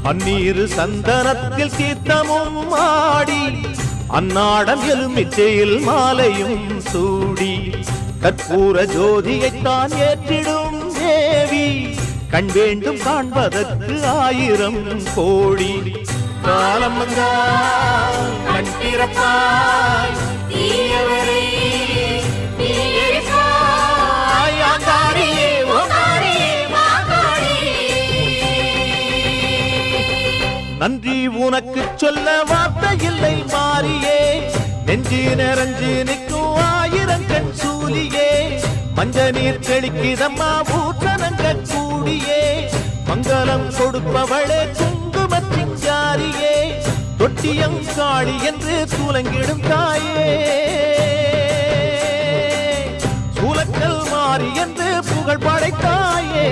பன்னீரு சந்தனத்தில் தீர்த்தமும் ஆடி அன்னாடம் எலுமிச்சையில் மாலையும் சூடி கற்பூர ஜோதியைத்தான் ஏற்றிடும் தேவி கண் வேண்டும் காண்பதற்கு 1000 கோடி காலம் வந்தால் கண் திறப்பாய் தீயவரை நீ எரிப்பாய் ஆங்காரியே ஓங்காரியே மாங்காரியே நன்றி உனக்கு சொல்ல வார்த்தை இல்லை மாறியே நெஞ்சு நிறைஞ்சு நிற்கும் 1000 கண் சூலியே மஞ்ச நீர் தெளிக்கிதம்மா பூசணங்க கூடியே மங்களம் கொடுப்பவளே குங்குமச்சிங்காரியே தொட்டியம் காளி என்று சூலங்கிடும் தாயே சூலக்கல் மாறி என்று புகழ் படைத்தாயே